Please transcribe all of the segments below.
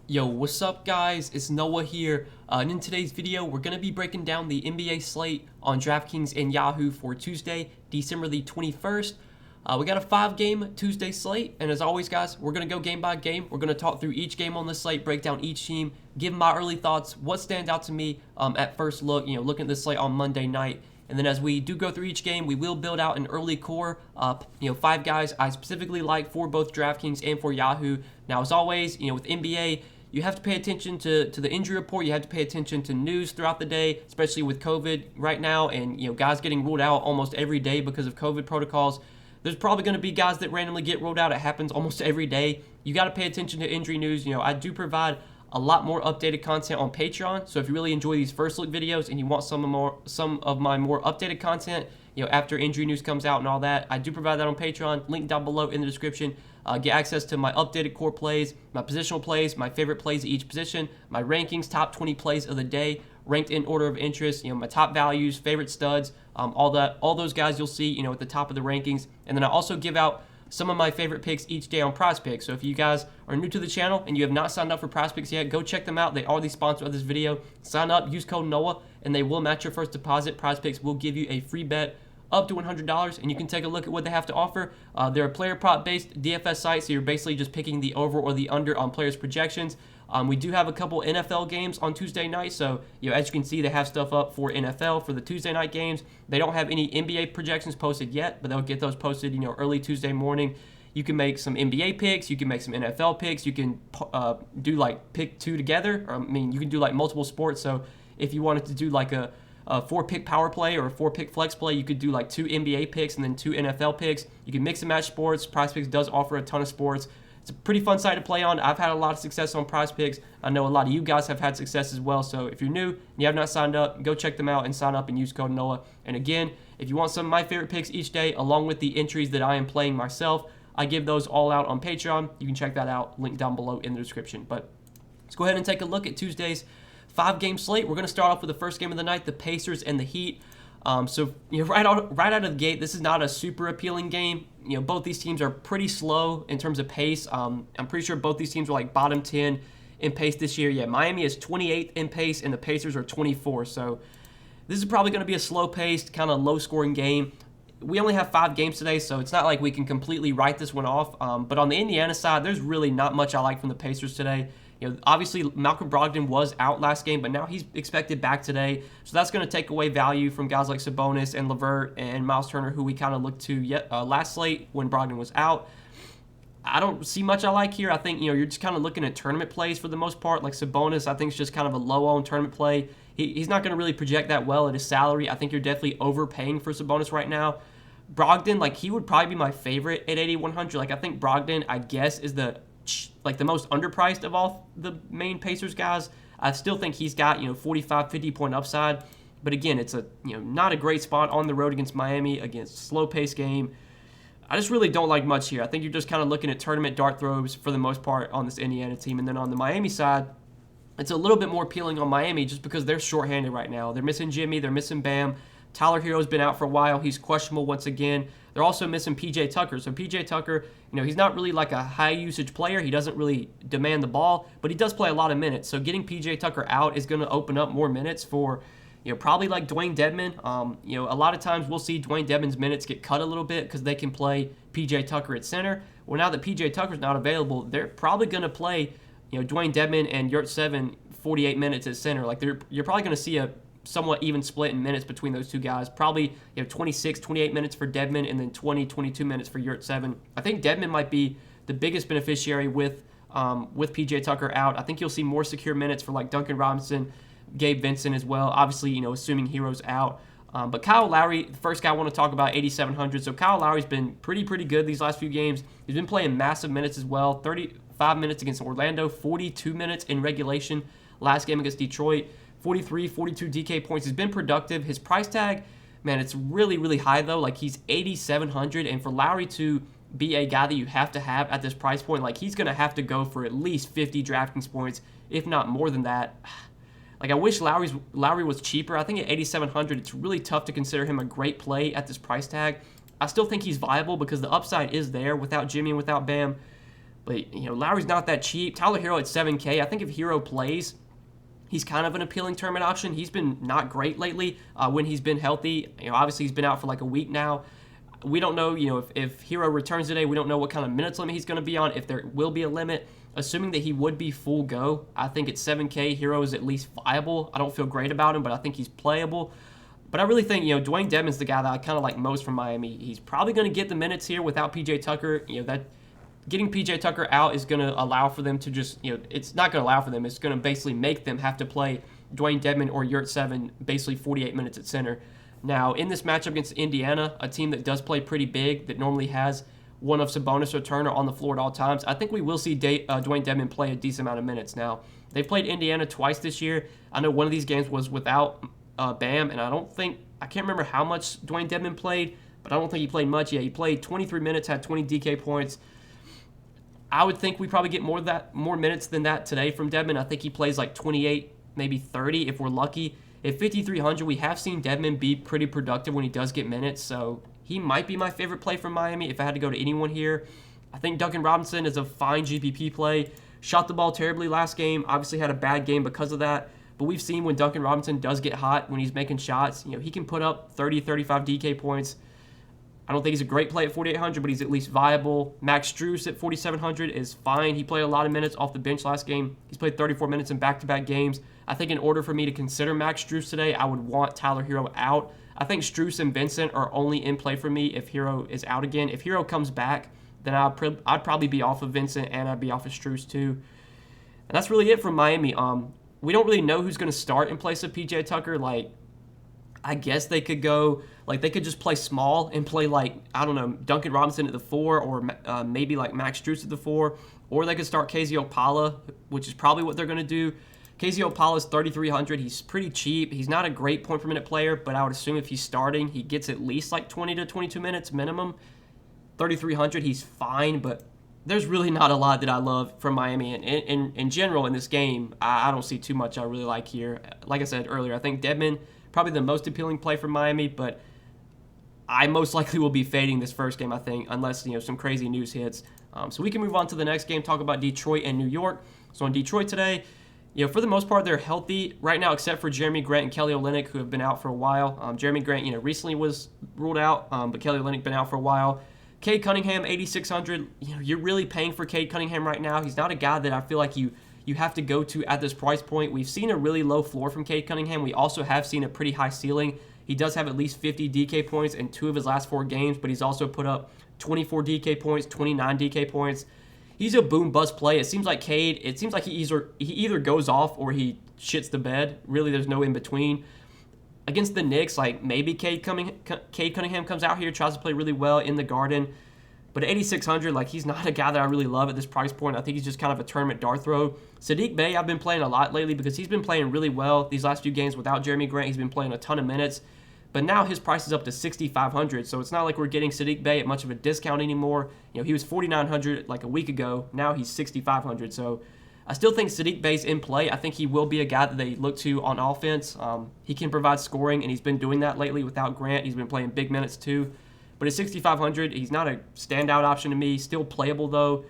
Yo, what's up guys? It's Noah here, and in today's video we're going to be breaking down the NBA slate on Draftkings and Yahoo for Tuesday, December the 21st. We got a 5-game Tuesday slate, and as always guys, we're going to go game by game. We're going to talk through each game on the slate, break down each team, give my early thoughts, what stands out to me at first look, looking at the slate on Monday night. And then as we do go through each game, we will build out an early core, 5 guys I specifically like for both DraftKings and for Yahoo. Now, as always, with NBA, you have to pay attention to the injury report. You have to pay attention to news throughout the day, especially with COVID right now, and guys getting ruled out almost every day because of COVID protocols. There's probably going to be guys that randomly get ruled out. It happens almost every day. You got to pay attention to injury news. I do provide a lot more updated content on Patreon. So if you really enjoy these first look videos and you want some of my more updated content, after injury news comes out and all that, I do provide that on Patreon. Link down below in the description. Get access to my updated core plays, my positional plays, my favorite plays at each position, my rankings, top 20 plays of the day, ranked in order of interest, my top values, favorite studs, all those guys you'll see, at the top of the rankings. And then I also give out some of my favorite picks each day on PrizePicks. So if you guys are new to the channel and you have not signed up for PrizePicks yet, go check them out. They are the sponsor of this video. Sign up, use code NOAH, and they will match your first deposit. PrizePicks will give you a free bet up to $100, and you can take a look at what they have to offer. They're a player prop based DFS site, so you're basically just picking the over or the under on players' projections. We do have a couple NFL games on Tuesday night, so as you can see, they have stuff up for NFL for the Tuesday night games. They don't have any NBA projections posted yet, but they'll get those posted early Tuesday morning. You can make some NBA picks, you can make some NFL picks, you can do like pick two together. You can do like multiple sports. So if you wanted to do like a 4-pick power play or a 4-pick flex play, you could do like 2 NBA picks and then 2 NFL picks. You can mix and match sports. PrizePicks does offer a ton of sports. It's a pretty fun site to play on. I've had a lot of success on PrizePicks. I know a lot of you guys have had success as well. So if you're new and you have not signed up, go check them out and sign up and use code NOAH. And again, if you want some of my favorite picks each day, along with the entries that I am playing myself, I give those all out on Patreon. You can check that out. Link down below in the description. But let's go ahead and take a look at Tuesday's 5-game slate. We're going to start off with the first game of the night, the Pacers and the Heat. Right out of the gate, this is not a super appealing game. Both these teams are pretty slow in terms of pace. I'm pretty sure both these teams are like bottom 10 in pace this year. Yeah, Miami is 28th in pace, and the Pacers are 24. So this is probably going to be a slow-paced, kind of low-scoring game. We only have 5 games today, so it's not like we can completely write this one off. But on the Indiana side, there's really not much I like from the Pacers today. Obviously, Malcolm Brogdon was out last game, but now he's expected back today. So that's going to take away value from guys like Sabonis and LeVert and Miles Turner, who we kind of looked to last slate when Brogdon was out. I don't see much I like here. I think, you're just kind of looking at tournament plays for the most part. Like Sabonis, I think is just kind of a low-owned tournament play. He's not going to really project that well at his salary. I think you're definitely overpaying for Sabonis right now. Brogdon, he would probably be my favorite at 8,100. I think Brogdon, I guess, is the most underpriced of all the main Pacers guys. I still think he's got 45, 50 point upside, but again, it's a not a great spot on the road against Miami, against a slow pace game. I just really don't like much here. I think you're just kind of looking at tournament dart throws for the most part on this Indiana team, and then on the Miami side, it's a little bit more appealing on Miami just because they're shorthanded right now. They're missing Jimmy, they're missing Bam. Tyler Hero's been out for a while. He's questionable once again. They're also missing PJ Tucker. So PJ Tucker, he's not really like a high usage player. He doesn't really demand the ball, but he does play a lot of minutes. So getting PJ Tucker out is going to open up more minutes for, probably like Dwayne Dedmon. A lot of times we'll see Dwayne Dedmon's minutes get cut a little bit because they can play PJ Tucker at center. Well, now that PJ Tucker's not available, they're probably going to play, Dwayne Dedmon and Yurt 48 minutes at center. You're probably going to see a somewhat even split in minutes between those two guys. Probably 26, 28 minutes for Dedmon and then 20, 22 minutes for Yurt 7. I think Dedmon might be the biggest beneficiary with PJ Tucker out. I think you'll see more secure minutes for like Duncan Robinson, Gabe Vincent as well. Obviously, assuming Hero's out. But Kyle Lowry, the first guy I want to talk about, 8,700. So Kyle Lowry's been pretty good these last few games. He's been playing massive minutes as well. 35 minutes against Orlando, 42 minutes in regulation last game against Detroit. 43, 42 DK points. He's been productive. His price tag, man, it's really, really high, though. He's 8,700, and for Lowry to be a guy that you have to have at this price point, he's going to have to go for at least 50 DraftKings points, if not more than that. I wish Lowry was cheaper. I think at 8,700, it's really tough to consider him a great play at this price tag. I still think he's viable because the upside is there without Jimmy and without Bam. But, Lowry's not that cheap. Tyler Hero at 7K. I think if Hero plays, he's kind of an appealing tournament option. He's been not great lately when he's been healthy. Obviously he's been out for like a week now. We don't know, if Hero returns today, we don't know what kind of minutes limit he's going to be on, if there will be a limit. Assuming that he would be full go, I think at 7K, Hero is at least viable. I don't feel great about him, but I think he's playable. But I really think, Dwayne Dedmon's the guy that I kind of like most from Miami. He's probably going to get the minutes here without PJ Tucker. That getting PJ Tucker out is going to allow for them to just, it's not going to allow for them. It's going to basically make them have to play Dwayne Dedmon or Yurt-Seven basically 48 minutes at center. Now, in this matchup against Indiana, a team that does play pretty big, that normally has one of Sabonis or Turner on the floor at all times, I think we will see Dwayne Dedmon play a decent amount of minutes. Now, they've played Indiana twice this year. I know one of these games was without Bam, and I can't remember how much Dwayne Dedmon played, but I don't think he played much. Yeah, he played 23 minutes, had 20 DK points. I would think we probably get more minutes than that today from Dedmon. I think he plays like 28, maybe 30 if we're lucky. At 5,300, we have seen Dedmon be pretty productive when he does get minutes, so he might be my favorite play from Miami if I had to go to anyone here. I think Duncan Robinson is a fine GPP play. Shot the ball terribly last game, obviously had a bad game because of that, but we've seen when Duncan Robinson does get hot, when he's making shots, he can put up 30, 35 DK points. I don't think he's a great play at 4,800, but he's at least viable. Max Strus at 4,700 is fine. He played a lot of minutes off the bench last game. He's played 34 minutes in back-to-back games. I think in order for me to consider Max Strus today, I would want Tyler Hero out. I think Strus and Vincent are only in play for me if Hero is out again. If Hero comes back, then I'd probably be off of Vincent and I'd be off of Strus too. And that's really it from Miami. We don't really know who's going to start in place of PJ Tucker. I guess they could go, they could just play small and play, Duncan Robinson at the 4 or maybe Max Strus at the 4. Or they could start KZ Opala, which is probably what they're going to do. KZ Opala is 3,300. He's pretty cheap. He's not a great point per minute player, but I would assume if he's starting, he gets at least 20 to 22 minutes minimum. 3,300, he's fine, but there's really not a lot that I love from Miami. And in general in this game, I don't see too much I really like here. Like I said earlier, I think Dedmon, probably the most appealing play for Miami, but I most likely will be fading this first game, I think, unless some crazy news hits. So we can move on to the next game, talk about Detroit and New York. So in Detroit today, for the most part, they're healthy right now, except for Jeremy Grant and Kelly Olynyk, who have been out for a while. Jeremy Grant, recently was ruled out, but Kelly Olynyk been out for a while. Cade Cunningham, 8,600. You're really paying for Cade Cunningham right now. He's not a guy that I feel like you have to go to at this price point. We've seen a really low floor from Cade Cunningham. We also have seen a pretty high ceiling. He does have at least 50 DK points in 2 of his last 4 games, but he's also put up 24 DK points, 29 DK points. He's a boom-bust play. It seems like Cade, he either goes off or he shits the bed. Really, there's no in-between. Against the Knicks, maybe Cade Cunningham comes out here, tries to play really well in the Garden. But at 8,600, he's not a guy that I really love at this price point. I think he's just kind of a tournament dart throw. Saddiq Bey, I've been playing a lot lately because he's been playing really well these last few games without Jeremy Grant. He's been playing a ton of minutes. But now his price is up to 6,500, so it's not like we're getting Saddiq Bey at much of a discount anymore. He was 4,900 a week ago. Now he's 6,500. So I still think Saddiq Bey's in play. I think he will be a guy that they look to on offense. He can provide scoring, and he's been doing that lately without Grant. He's been playing big minutes too. But at 6,500, he's not a standout option to me. Still playable though.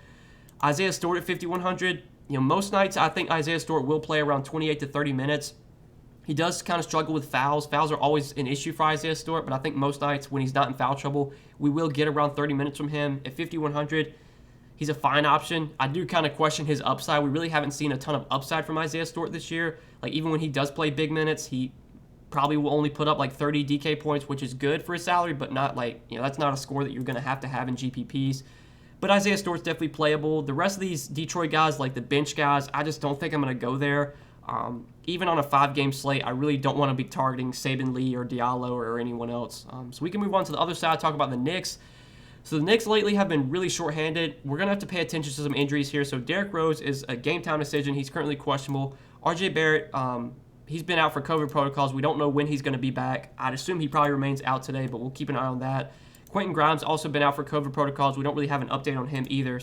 Isaiah Stewart at 5,100. Most nights I think Isaiah Stewart will play around 28 to 30 minutes. He does kind of struggle with fouls. Fouls are always an issue for Isaiah Stewart, but I think most nights when he's not in foul trouble, we will get around 30 minutes from him. At 5,100, he's a fine option. I do kind of question his upside. We really haven't seen a ton of upside from Isaiah Stewart this year. Even when he does play big minutes, he probably will only put up 30 DK points, which is good for his salary, but not that's not a score that you're going to have in GPPs. But Isaiah Stewart's definitely playable. The rest of these Detroit guys, the bench guys, I just don't think I'm going to go there. Even on a 5-game slate, I really don't want to be targeting Saben Lee or Diallo or anyone else. So we can move on to the other side, talk about the Knicks. So the Knicks lately have been really shorthanded. We're going to have to pay attention to some injuries here. So Derrick Rose is a game-time decision. He's currently questionable. RJ Barrett, he's been out for COVID protocols. We don't know when he's going to be back. I'd assume he probably remains out today, but we'll keep an eye on that. Quentin Grimes also been out for COVID protocols. We don't really have an update on him either.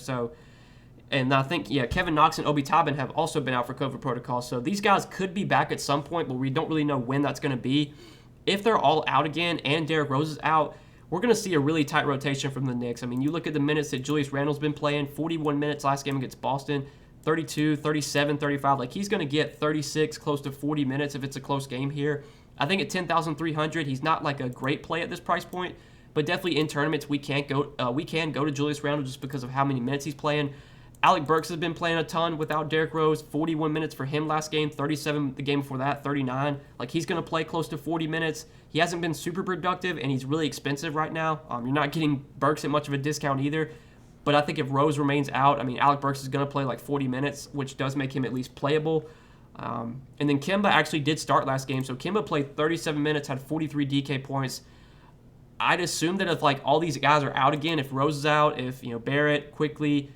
And I think, Kevin Knox and Obi Toppin have also been out for COVID protocols. So these guys could be back at some point, but we don't really know when that's going to be. If they're all out again and Derrick Rose is out, we're going to see a really tight rotation from the Knicks. I mean, you look at the minutes that Julius Randle's been playing, 41 minutes last game against Boston, 32, 37, 35. Like, he's going to get 36, close to 40 minutes if it's a close game here. I think at 10,300, he's not like a great play at this price point, but definitely in tournaments we can go to Julius Randle just because of how many minutes he's playing. Alec Burks has been playing a ton without Derrick Rose. 41 minutes for him last game, 37 the game before that, 39. Like, he's going to play close to 40 minutes. He hasn't been super productive, and he's really expensive right now. You're not getting Burks at much of a discount either. But I think if Rose remains out, I mean, Alec Burks is going to play like 40 minutes, which does make him at least playable. And then Kemba actually did start last game. So Kemba played 37 minutes, had 43 DK points. I'd assume that if like all these guys are out again, if Rose is out, if Barrett, Quickly's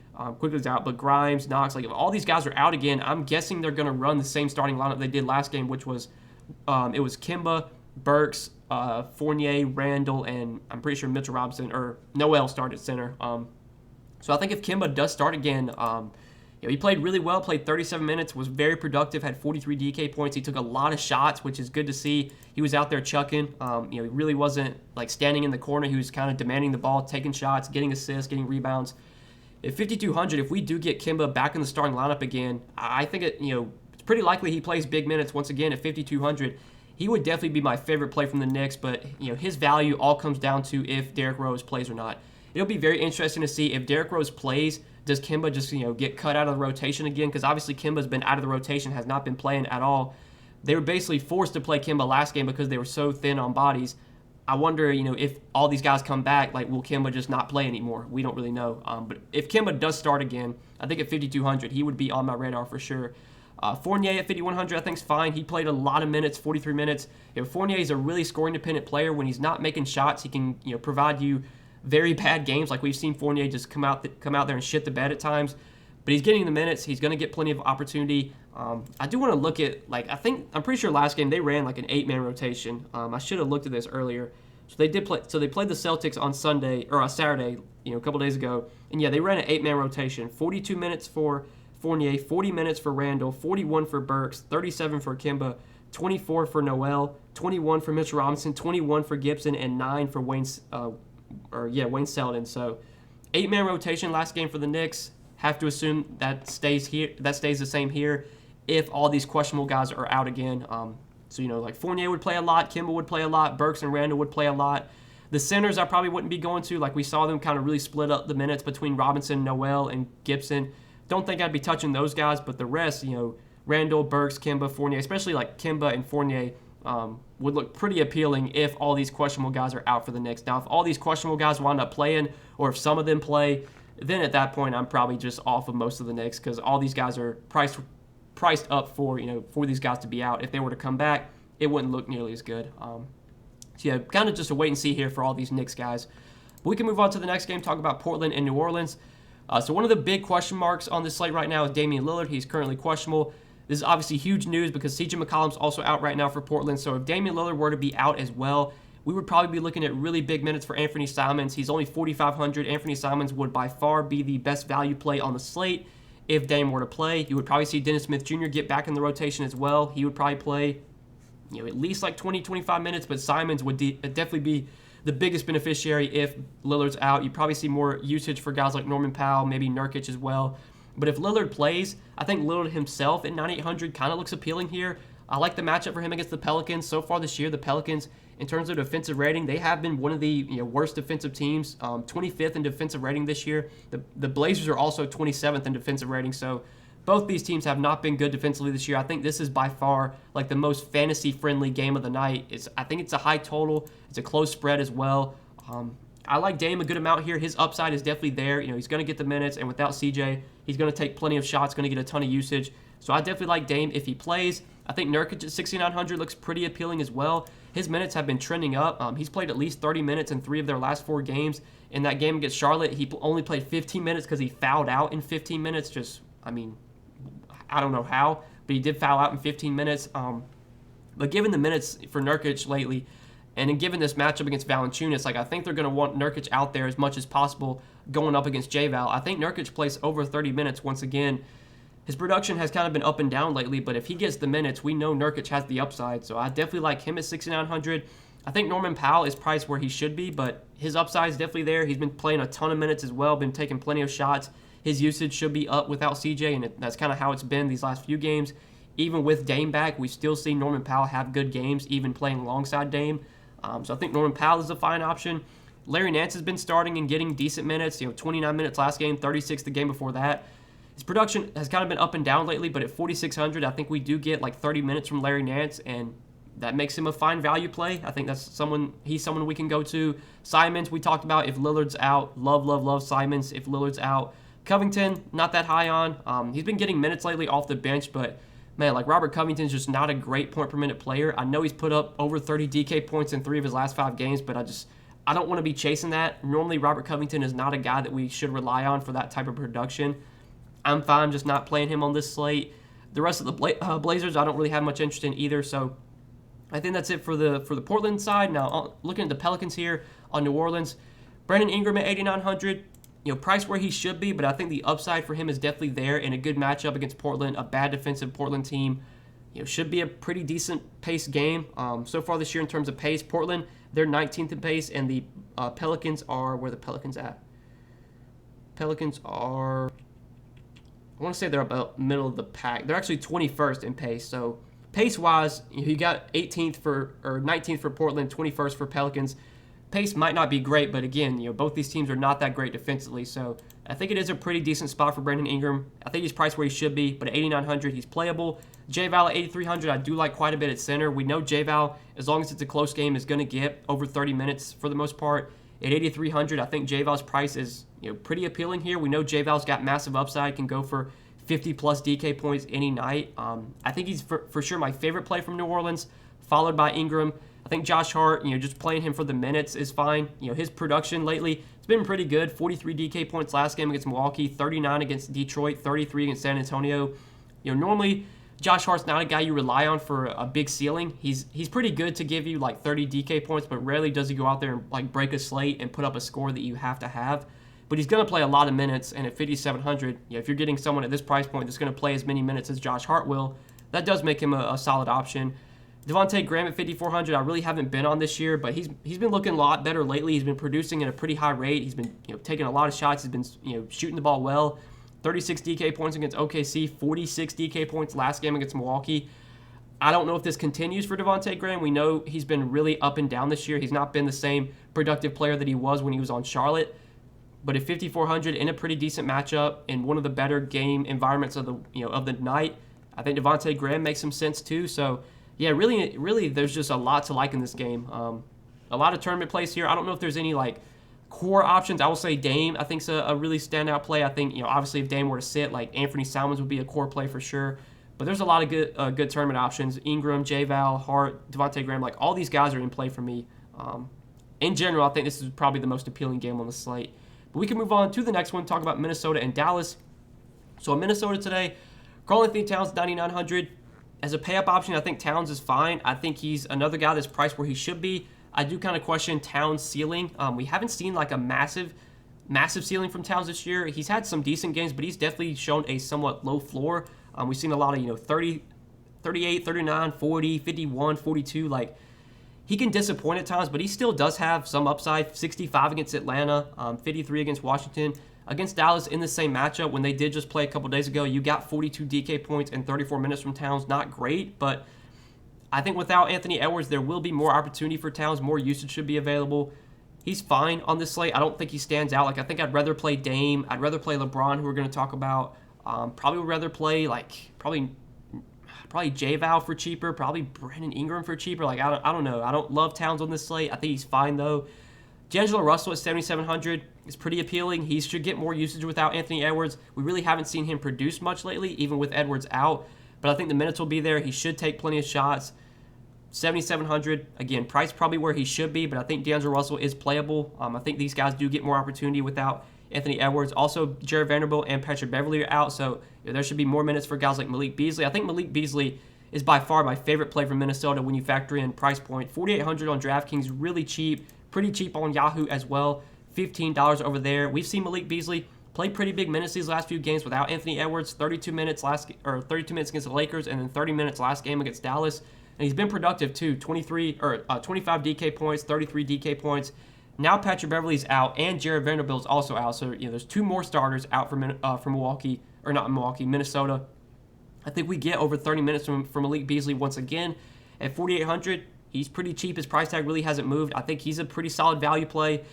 out, but Grimes, Knox, like if all these guys are out again, I'm guessing they're going to run the same starting lineup they did last game, which was it was Kemba, Burks, Fournier, Randle, and I'm pretty sure Mitchell Robinson or Noel started center. So I think if Kemba does start again, he played really well, played 37 minutes, was very productive, had 43 DK points. He took a lot of shots, which is good to see. He was out there chucking. He really wasn't like standing in the corner. He was kind of demanding the ball, taking shots, getting assists, getting rebounds. At 5,200, if we do get Kemba back in the starting lineup again, I think it's pretty likely he plays big minutes once again at 5,200. He would definitely be my favorite play from the Knicks, but his value all comes down to if Derrick Rose plays or not. It'll be very interesting to see if Derrick Rose plays. Does Kemba just get cut out of the rotation again? Because obviously Kemba's been out of the rotation, has not been playing at all. They were basically forced to play Kemba last game because they were so thin on bodies. I wonder, if all these guys come back, like, will Kemba just not play anymore? We don't really know. But if Kemba does start again, I think at 5,200, he would be on my radar for sure. Fournier at 5,100, I think is fine. He played a lot of minutes, 43 minutes. Fournier is a really scoring-dependent player. When he's not making shots, he can provide you very bad games. Like, we've seen Fournier just come out there and shit the bed at times. But he's getting the minutes. He's going to get plenty of opportunity. I do want to look at, I'm pretty sure last game they ran like an 8-man rotation. I should have looked at this earlier. So they did play. So they played the Celtics on Sunday or on Saturday, a couple days ago. And yeah, they ran an 8-man rotation. 42 minutes for Fournier, 40 minutes for Randle, 41 for Burks, 37 for Kemba, 24 for Noel, 21 for Mitchell Robinson, 21 for Gibson, and 9 for Wayne Selden. So 8-man rotation last game for the Knicks. Have to assume that stays here. That stays the same here if all these questionable guys are out again. So like Fournier would play a lot, Kemba would play a lot, Burks and Randle would play a lot. The centers I probably wouldn't be going to. Like, we saw them kind of really split up the minutes between Robinson, Noel, and Gibson. Don't think I'd be touching those guys, but the rest, Randle, Burks, Kemba, Fournier, especially like Kemba and Fournier, would look pretty appealing if all these questionable guys are out for the Knicks. Now, if all these questionable guys wind up playing, or if some of them play, then at that point I'm probably just off of most of the Knicks because all these guys are priced up for these guys to be out. If they were to come back, it wouldn't look nearly as good. So yeah, kind of just a wait and see here for all these Knicks guys. But we can move on to the next game, talk about Portland and New Orleans. So one of the big question marks on this slate right now is Damian Lillard. He's currently questionable. This is obviously huge news because CJ McCollum's also out right now for Portland. So if Damian Lillard were to be out as well, we would probably be looking at really big minutes for Anthony Simons. He's only 4,500. Anthony Simons would by far be the best value play on the slate. If Dame were to play, you would probably see Dennis Smith Jr. get back in the rotation as well. He would probably play, at least like 20, 25 minutes, but Simons would definitely be the biggest beneficiary if Lillard's out. You'd probably see more usage for guys like Norman Powell, maybe Nurkic as well. But if Lillard plays, I think Lillard himself at 9,800 kind of looks appealing here. I like the matchup for him against the Pelicans. So far this year, the Pelicans, in terms of defensive rating, they have been one of the worst defensive teams, 25th in defensive rating this year. The Blazers are also 27th in defensive rating, so both these teams have not been good defensively this year. I think this is by far like the most fantasy-friendly game of the night. I think it's a high total. It's a close spread as well. I like Dame a good amount here. His upside is definitely there. He's going to get the minutes, and without CJ, he's going to take plenty of shots, going to get a ton of usage. So I definitely like Dame if he plays. I think Nurkic at 6,900 looks pretty appealing as well. His minutes have been trending up. He's played at least 30 minutes in 3 of their last 4 games. In that game against Charlotte, he only played 15 minutes because he fouled out in 15 minutes. I don't know how, but he did foul out in 15 minutes. But given the minutes for Nurkic lately, and then given this matchup against Valanciunas, I think they're going to want Nurkic out there as much as possible going up against J-Val. I think Nurkic plays over 30 minutes once again. His production has kind of been up and down lately, but if he gets the minutes, we know Nurkic has the upside. So I definitely like him at 6,900. I think Norman Powell is priced where he should be, but his upside is definitely there. He's been playing a ton of minutes as well, been taking plenty of shots. His usage should be up without CJ, and that's kind of how it's been these last few games. Even with Dame back, we still see Norman Powell have good games, even playing alongside Dame. So I think Norman Powell is a fine option. Larry Nance has been starting and getting decent minutes. 29 minutes last game, 36 the game before that. His production has kind of been up and down lately, but at 4,600, I think we do get like 30 minutes from Larry Nance, and that makes him a fine value play. I think he's someone we can go to. Simons, we talked about if Lillard's out. Love Simons if Lillard's out. Covington, not that high on. He's been getting minutes lately off the bench, but man, like Robert Covington's just not a great point per minute player. I know he's put up over 30 DK points in 3 of his last 5 games, but I don't want to be chasing that. Normally, Robert Covington is not a guy that we should rely on for that type of production. I'm fine just not playing him on this slate. The rest of the Blazers, I don't really have much interest in either, so I think that's it for the Portland side. Now, looking at the Pelicans here on New Orleans, Brandon Ingram at 8,900. Price where he should be, but I think the upside for him is definitely there in a good matchup against Portland, a bad defensive Portland team. Should be a pretty decent pace game. So far this year in terms of pace, Portland, they're 19th in pace, and the Pelicans are, where the Pelicans at? Pelicans are, I want to say they're about middle of the pack. They're actually 21st in pace. So pace-wise, you got 19th for Portland, 21st for Pelicans. Pace might not be great, but again, both these teams are not that great defensively. So I think it is a pretty decent spot for Brandon Ingram. I think he's priced where he should be, but at 8,900, he's playable. J-Val at 8,300, I do like quite a bit at center. We know J-Val, as long as it's a close game, is going to get over 30 minutes for the most part. At 8,300, I think J-Val's price is pretty appealing here. We know J-Val's got massive upside, can go for 50-plus DK points any night. I think he's for sure my favorite play from New Orleans, followed by Ingram. I think Josh Hart, just playing him for the minutes is fine. His production lately, it's been pretty good. 43 DK points last game against Milwaukee, 39 against Detroit, 33 against San Antonio. Normally, Josh Hart's not a guy you rely on for a big ceiling. He's pretty good to give you like 30 DK points, but rarely does he go out there and like break a slate and put up a score that you have to have. But he's going to play a lot of minutes, and at 5,700, if you're getting someone at this price point that's going to play as many minutes as Josh Hart will, that does make him a solid option. Devontae Graham at 5,400, I really haven't been on this year, but he's been looking a lot better lately. He's been producing at a pretty high rate. He's been taking a lot of shots. He's been shooting the ball well. 36 DK points against OKC, 46 DK points last game against Milwaukee. I don't know if this continues for Devontae Graham. We know he's been really up and down this year. He's not been the same productive player that he was when he was on Charlotte. But at 5,400 in a pretty decent matchup in one of the better game environments of the night, I think Devontae Graham makes some sense too. So yeah, really, there's just a lot to like in this game. A lot of tournament plays here. I don't know if there's any like core options. I will say Dame, I think, is a really standout play. I think obviously if Dame were to sit, like Anthony Simons would be a core play for sure. But there's a lot of good tournament options. Ingram, J-Val, Hart, Devontae Graham, like all these guys are in play for me. In general, I think this is probably the most appealing game on the slate. But we can move on to the next one, talk about Minnesota and Dallas. So in Minnesota today, Karl-Anthony Towns, 9,900. As a pay-up option, I think Towns is fine. I think he's another guy that's priced where he should be. I do kind of question Towns' ceiling. We haven't seen like a massive ceiling from Towns this year. He's had some decent games, but he's definitely shown a somewhat low floor. We've seen a lot of 30, 38, 39, 40, 51, 42. Like he can disappoint at times, but he still does have some upside. 65 against Atlanta, 53 against Washington. Against Dallas in the same matchup, when they did just play a couple days ago, you got 42 DK points and 34 minutes from Towns. Not great, but I think without Anthony Edwards, there will be more opportunity for Towns. More usage should be available. He's fine on this slate. I don't think he stands out. Like I think I'd rather play Dame. I'd rather play LeBron, who we're going to talk about. Probably would rather play probably J-Val for cheaper. Probably Brandon Ingram for cheaper. Like I don't know. I don't love Towns on this slate. I think he's fine though. D'Angelo Russell at 7,700 is pretty appealing. He should get more usage without Anthony Edwards. We really haven't seen him produce much lately, even with Edwards out. But I think the minutes will be there. He should take plenty of shots. 7,700, again, price probably where he should be, but I think D'Angelo Russell is playable. I think these guys do get more opportunity without Anthony Edwards. Also, Jared Vanderbilt and Patrick Beverley are out, so there should be more minutes for guys like Malik Beasley. I think Malik Beasley is by far my favorite play from Minnesota when you factor in price point. 4,800 on DraftKings, really cheap. Pretty cheap on Yahoo as well, $15 over there. We've seen Malik Beasley Played pretty big minutes these last few games without Anthony Edwards. 32 minutes against the Lakers, and then 30 minutes last game against Dallas. And he's been productive too. 25 DK points, 33 DK points. Now Patrick Beverley's out, and Jared Vanderbilt's also out. So there's two more starters out from Minnesota. I think we get over 30 minutes from Malik Beasley once again at 4,800. He's pretty cheap. His price tag really hasn't moved. I think he's a pretty solid value play.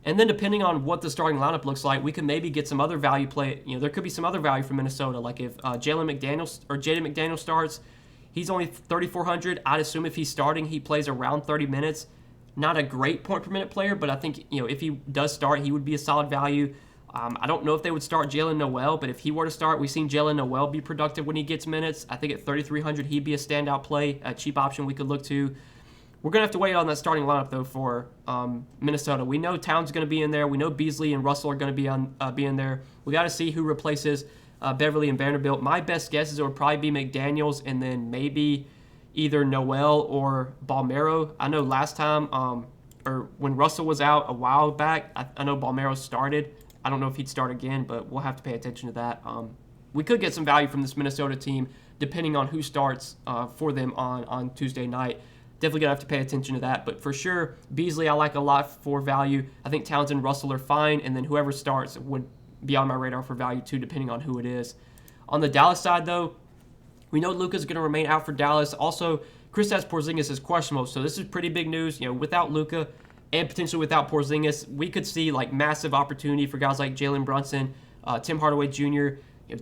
And then depending on what the starting lineup looks like, we can maybe get some other value play. There could be some other value from Minnesota. Like if Jaden McDaniel starts, he's only 3,400. I'd assume if he's starting, he plays around 30 minutes. Not a great point per minute player, but I think if he does start, he would be a solid value. I don't know if they would start Jalen Noel, but if he were to start, we've seen Jalen Noel be productive when he gets minutes. I think at 3,300, he'd be a standout play, a cheap option we could look to. We're going to have to wait on that starting lineup, though, for Minnesota. We know Towns is going to be in there. We know Beasley and Russell are going to be in there. We got to see who replaces Beverley and Vanderbilt. My best guess is it would probably be McDaniels and then maybe either Noel or Balmero. I know last time, or when Russell was out a while back, I know Balmero started. I don't know if he'd start again, but we'll have to pay attention to that. We could get some value from this Minnesota team depending on who starts for them on Tuesday night. Definitely going to have to pay attention to that. But for sure, Beasley I like a lot for value. I think Towns and Russell are fine, and then whoever starts would be on my radar for value too, depending on who it is. On the Dallas side, though, we know Luka's going to remain out for Dallas. Also, Kristaps Porzingis is questionable, so this is pretty big news. Without Luka and potentially without Porzingis, we could see like massive opportunity for guys like Jalen Brunson, Tim Hardaway Jr.,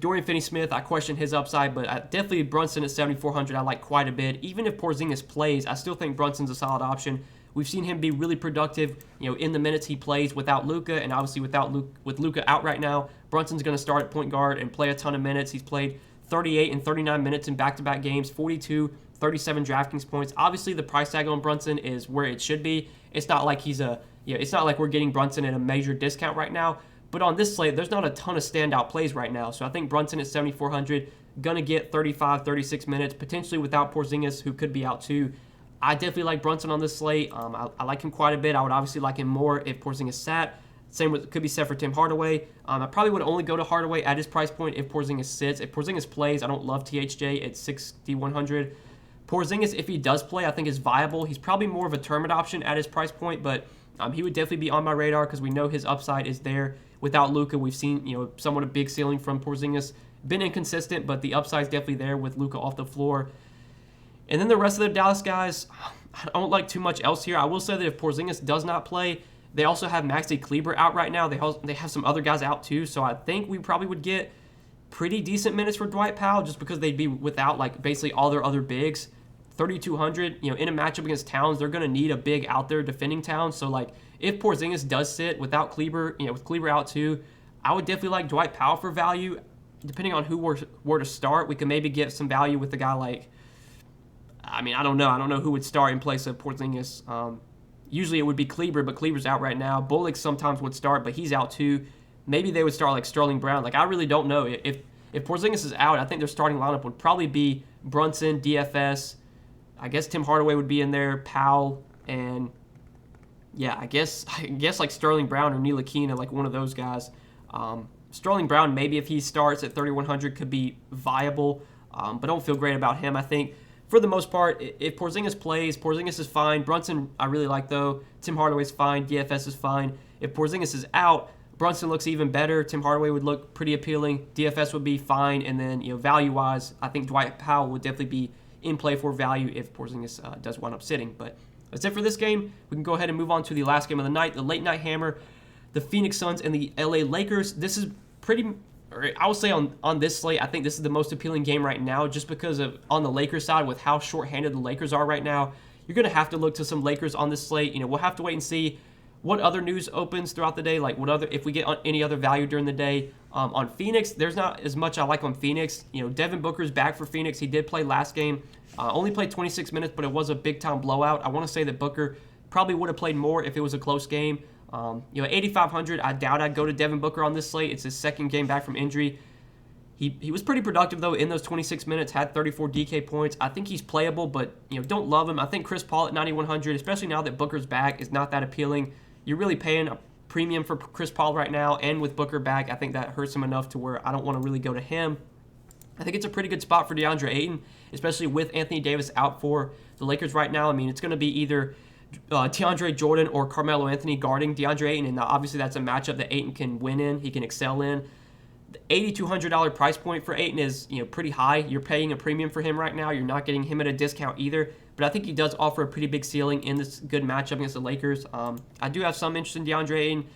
Dorian Finney-Smith. I question his upside, but definitely Brunson at 7,400 I like quite a bit. Even if Porzingis plays, I still think Brunson's a solid option. We've seen him be really productive, in the minutes he plays without Luka, and obviously with Luka out right now, Brunson's going to start at point guard and play a ton of minutes. He's played 38 and 39 minutes in back-to-back games, 42, 37 DraftKings points. Obviously, the price tag on Brunson is where it should be. It's not like it's not like we're getting Brunson at a major discount right now. But on this slate, there's not a ton of standout plays right now. So I think Brunson at 7,400, going to get 35, 36 minutes, potentially without Porzingis, who could be out too. I definitely like Brunson on this slate. I like him quite a bit. I would obviously like him more if Porzingis sat. Same could be said for Tim Hardaway. I probably would only go to Hardaway at his price point if Porzingis sits. If Porzingis plays, I don't love THJ at 6,100. Porzingis, if he does play, I think is viable. He's probably more of a tournament option at his price point, but he would definitely be on my radar because we know his upside is there. Without Luka, we've seen somewhat a big ceiling from Porzingis. Been inconsistent, but the upside is definitely there with Luka off the floor. And then the rest of the Dallas guys, I don't like too much else here. I will say that if Porzingis does not play, they also have Maxi Kleber out right now. They have some other guys out too, so I think we probably would get pretty decent minutes for Dwight Powell just because they'd be without like basically all their other bigs. 3,200, in a matchup against Towns, they're going to need a big out there defending Towns. So like if Porzingis does sit without Kleber, with Kleber out too, I would definitely like Dwight Powell for value. Depending on who were to start, we could maybe get some value with the guy like, I don't know who would start in place of Porzingis. Usually it would be Kleber, but Kleber's out right now. Bullock sometimes would start, but he's out too. Maybe they would start like Sterling Brown. Like I really don't know. If Porzingis is out, I think their starting lineup would probably be Brunson, DFS. I guess Tim Hardaway would be in there, Powell, and yeah, I guess like Sterling Brown or Ntilikina, like one of those guys. Sterling Brown, maybe if he starts at 3,100, could be viable, but don't feel great about him. I think for the most part, if Porzingis plays, Porzingis is fine. Brunson, I really like though. Tim Hardaway's fine. DFS is fine. If Porzingis is out, Brunson looks even better. Tim Hardaway would look pretty appealing. DFS would be fine, and then value-wise, I think Dwight Powell would definitely be in play for value if Porzingis does wind up sitting. But that's it for this game. We can go ahead and move on to the last game of the night, the late night hammer, the Phoenix Suns and the LA Lakers. This is I would say on this slate, I think this is the most appealing game right now just because of on the Lakers side with how shorthanded the Lakers are right now. You're going to have to look to some Lakers on this slate. We'll have to wait and see what other news opens throughout the day, like if we get any other value during the day. On Phoenix, there's not as much I like on Phoenix. Devin Booker's back for Phoenix. He did play last game. Only played 26 minutes, but it was a big-time blowout. I want to say that Booker probably would have played more if it was a close game. 8,500, I doubt I'd go to Devin Booker on this slate. It's his second game back from injury. He was pretty productive, though, in those 26 minutes, had 34 DK points. I think he's playable, but don't love him. I think Chris Paul at 9,100, especially now that Booker's back, is not that appealing. You're really paying a premium for Chris Paul right now, and with Booker back, I think that hurts him enough to where I don't want to really go to him. I think it's a pretty good spot for DeAndre Ayton, especially with Anthony Davis out for the Lakers right now. I mean, it's going to be either DeAndre Jordan or Carmelo Anthony guarding DeAndre Ayton, and obviously that's a matchup that Ayton can win in, he can excel in. The $8,200 price point for Ayton is pretty high. You're paying a premium for him right now. You're not getting him at a discount either, but I think he does offer a pretty big ceiling in this good matchup against the Lakers. I do have some interest in DeAndre Ayton.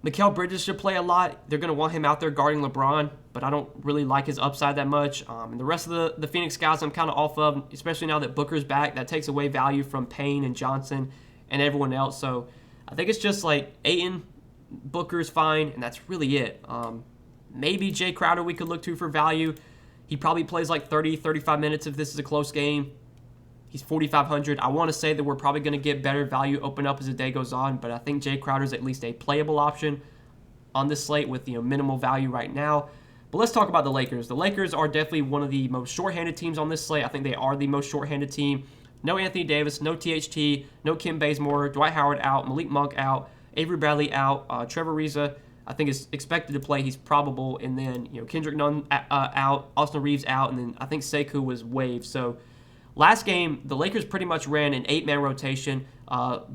Mikal Bridges should play a lot. They're going to want him out there guarding LeBron, but I don't really like his upside that much. And the rest of the Phoenix guys I'm kind of off of, especially now that Booker's back. That takes away value from Payne and Johnson and everyone else. So I think it's just like Ayton, Booker's fine, and that's really it. Maybe Jay Crowder we could look to for value. He probably plays like 30, 35 minutes if this is a close game. He's 4,500. I want to say that we're probably going to get better value open up as the day goes on, but I think Jay Crowder is at least a playable option on this slate with minimal value right now. But let's talk about the Lakers. The Lakers are definitely one of the most shorthanded teams on this slate. I think they are the most shorthanded team. No Anthony Davis, no THT, no Kim Bazemore, Dwight Howard out, Malik Monk out, Avery Bradley out, Trevor Ariza I think is expected to play. He's probable, and then Kendrick Nunn out, Austin Reeves out, and then I think Sekou was waived. So last game, the Lakers pretty much ran an 8-man rotation.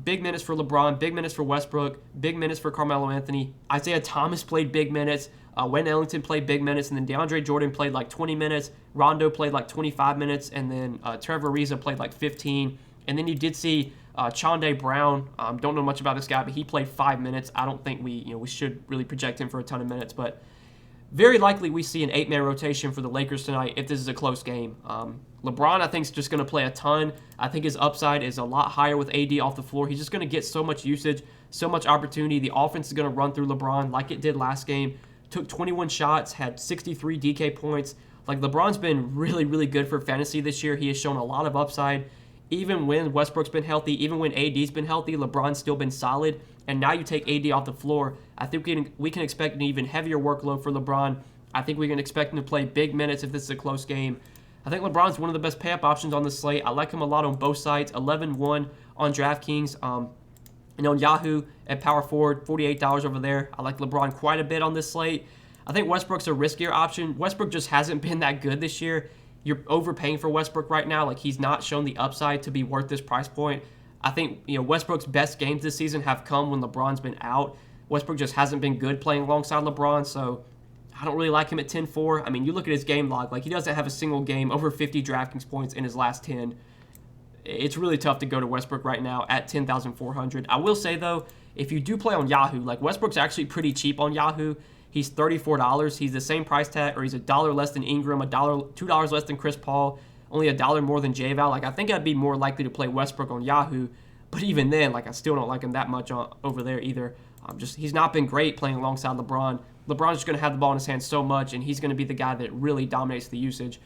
Big minutes for LeBron, big minutes for Westbrook, big minutes for Carmelo Anthony. Isaiah Thomas played big minutes. Wayne Ellington played big minutes, and then DeAndre Jordan played like 20 minutes. Rondo played like 25 minutes, and then Trevor Ariza played like 15. And then you did see Chauncey Brown. Don't know much about this guy, but he played 5 minutes. I don't think we should really project him for a ton of minutes, but very likely we see an 8-man rotation for the Lakers tonight if this is a close game. LeBron, I think, is just going to play a ton. I think his upside is a lot higher with AD off the floor. He's just going to get so much usage, so much opportunity. The offense is going to run through LeBron like it did last game. Took 21 shots, had 63 DK points. Like, LeBron's been really, really good for fantasy this year. He has shown a lot of upside. Even when Westbrook's been healthy, even when AD's been healthy, LeBron's still been solid. And now you take AD off the floor, I think we can expect an even heavier workload for LeBron. I think we can expect him to play big minutes if this is a close game. I think LeBron's one of the best pay-up options on the slate. I like him a lot on both sides. 11-1 on Draftkings. And on Yahoo at power forward, $48 over there. I like LeBron quite a bit on this slate. I think Westbrook's a riskier option. Westbrook just hasn't been that good this year. You're overpaying for Westbrook right now. Like, he's not shown the upside to be worth this price point. I think Westbrook's best games this season have come when LeBron's been out. Westbrook just hasn't been good playing alongside LeBron, so I don't really like him at 10-4. I mean, you look at his game log, like, he doesn't have a single game over 50 DraftKings points in his last 10. It's really tough to go to Westbrook right now at 10,400. I will say, though, if you do play on Yahoo, like, Westbrook's actually pretty cheap on Yahoo. He's $34. He's the same price tag, or he's $1 less than Ingram, $2 less than Chris Paul, only $1 more than J-Val. Like, I think I'd be more likely to play Westbrook on Yahoo, but even then, like, I still don't like him that much over there either. He's not been great playing alongside LeBron. LeBron's just going to have the ball in his hands so much, and he's going to be the guy that really dominates the usage.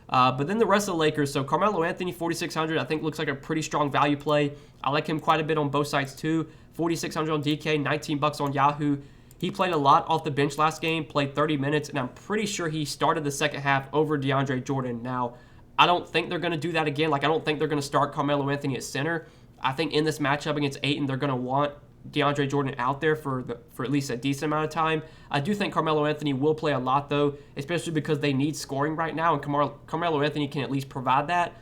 But then the rest of the Lakers, so Carmelo Anthony, 4,600, I think looks like a pretty strong value play. I like him quite a bit on both sides too. 4,600 on DK, $19 on Yahoo. He played a lot off the bench last game, played 30 minutes, and I'm pretty sure he started the second half over DeAndre Jordan. Now, I don't think they're going to do that again. Like, I don't think they're going to start Carmelo Anthony at center. I think in this matchup against Ayton, they're going to want DeAndre Jordan out there for at least a decent amount of time. I do think Carmelo Anthony will play a lot, though, especially because they need scoring right now, and Carmelo Anthony can at least provide that.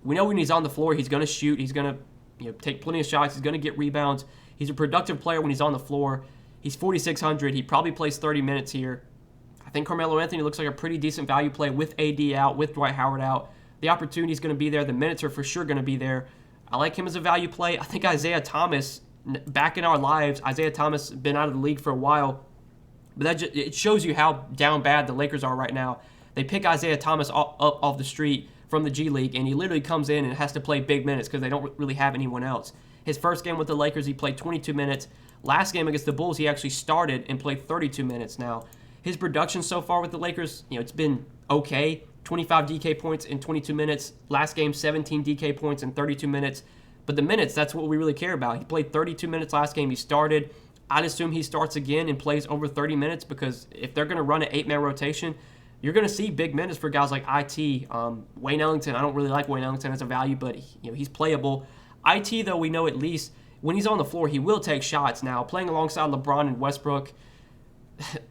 We know when he's on the floor, he's going to shoot. He's going to take plenty of shots. He's going to get rebounds. He's a productive player when he's on the floor. He's 4,600. He probably plays 30 minutes here. I think Carmelo Anthony looks like a pretty decent value play with AD out, with Dwight Howard out. The opportunity is going to be there. The minutes are for sure going to be there. I like him as a value play. I think Isaiah Thomas, back in our lives, Isaiah Thomas has been out of the league for a while. But it shows you how down bad the Lakers are right now. They pick Isaiah Thomas up off the street from the G League, and he literally comes in and has to play big minutes because they don't really have anyone else. His first game with the Lakers, he played 22 minutes. Last game against the Bulls, he actually started and played 32 minutes. Now, his production so far with the Lakers, it's been okay. 25 DK points in 22 minutes. Last game, 17 DK points in 32 minutes. But the minutes, that's what we really care about. He played 32 minutes last game. He started. I'd assume he starts again and plays over 30 minutes because if they're going to run an 8-man rotation, you're going to see big minutes for guys like IT. Wayne Ellington, I don't really like Wayne Ellington as a value, but he's playable. IT, though, we know at least when he's on the floor, he will take shots. Now, playing alongside LeBron and Westbrook,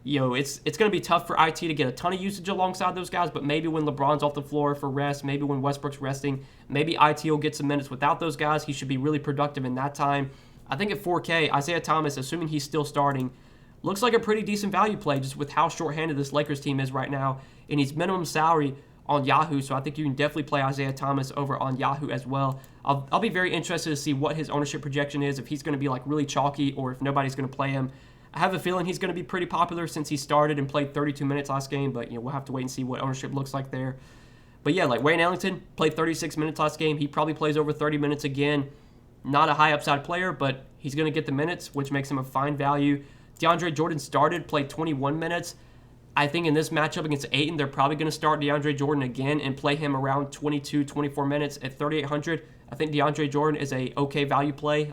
it's going to be tough for IT to get a ton of usage alongside those guys, but maybe when LeBron's off the floor for rest, maybe when Westbrook's resting, maybe IT will get some minutes without those guys. He should be really productive in that time. I think at 4K, Isaiah Thomas, assuming he's still starting, looks like a pretty decent value play just with how shorthanded this Lakers team is right now, and he's minimum salary on Yahoo, so I think you can definitely play Isaiah Thomas over on Yahoo as well. I'll be very interested to see what his ownership projection is, if he's going to be like really chalky or if nobody's going to play him. I have a feeling he's going to be pretty popular since he started and played 32 minutes last game, but we'll have to wait and see what ownership looks like there. But yeah, like Wayne Ellington played 36 minutes last game. He probably plays over 30 minutes again. Not a high upside player, but he's going to get the minutes, which makes him a fine value. DeAndre Jordan started, played 21 minutes. I think in this matchup against Ayton, they're probably going to start DeAndre Jordan again and play him around 22, 24 minutes at 3,800. I think DeAndre Jordan is a okay value play.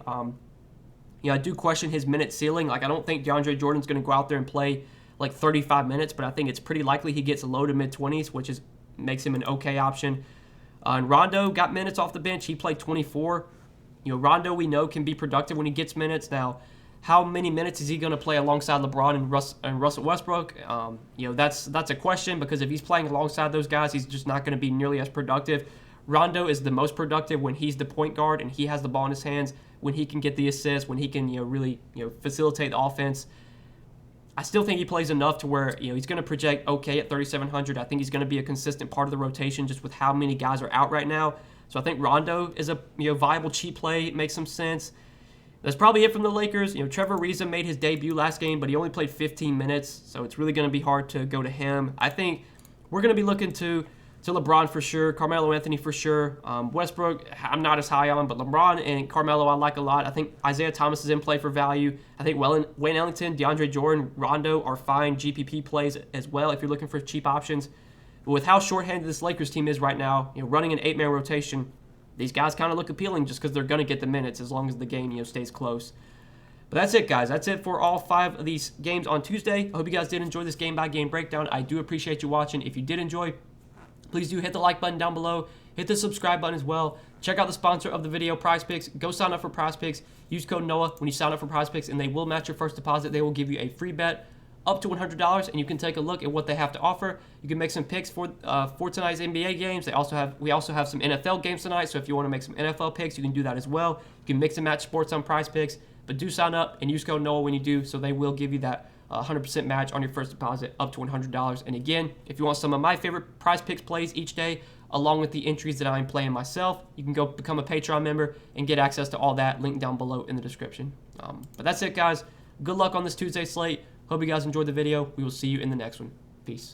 I do question his minute ceiling. Like, I don't think DeAndre Jordan's going to go out there and play like 35 minutes, but I think it's pretty likely he gets low to mid-20s, which makes him an okay option. And Rondo got minutes off the bench. He played 24. Rondo, we know, can be productive when he gets minutes. Now, how many minutes is he going to play alongside LeBron and Russell Westbrook? That's a question, because if he's playing alongside those guys, he's just not going to be nearly as productive. Rondo is the most productive when he's the point guard and he has the ball in his hands, when he can get the assists, when he can really facilitate the offense. I still think he plays enough to where he's going to project okay at 3,700. I think he's going to be a consistent part of the rotation just with how many guys are out right now. So I think Rondo is a viable cheap play. It makes some sense. That's probably it from the Lakers. Trevor Ariza made his debut last game, but he only played 15 minutes, so it's really going to be hard to go to him. I think we're going to be looking to LeBron for sure, Carmelo Anthony for sure. Westbrook, I'm not as high on, but LeBron and Carmelo I like a lot. I think Isaiah Thomas is in play for value. I think Wayne Ellington, DeAndre Jordan, Rondo are fine GPP plays as well if you're looking for cheap options. But with how shorthanded this Lakers team is right now, running an 8-man rotation, these guys kind of look appealing just because they're going to get the minutes as long as the game stays close. But that's it, guys. That's it for all 5 of these games on Tuesday. I hope you guys did enjoy this game-by-game breakdown. I do appreciate you watching. If you did enjoy, please do hit the like button down below. Hit the subscribe button as well. Check out the sponsor of the video, PrizePicks. Go sign up for PrizePicks. Use code NOAH when you sign up for PrizePicks, and they will match your first deposit. They will give you a free bet up to $100, and you can take a look at what they have to offer. You can make some picks for tonight's NBA games. We also have some NFL games tonight, so if you want to make some NFL picks, you can do that as well. You can mix and match sports on PrizePicks, but do sign up and use code NOAH when you do, so they will give you that 100% match on your first deposit up to $100. And again, if you want some of my favorite PrizePicks plays each day, along with the entries that I'm playing myself, you can go become a Patreon member and get access to all that, link down below in the description. But that's it, guys. Good luck on this Tuesday slate. Hope you guys enjoyed the video. We will see you in the next one. Peace.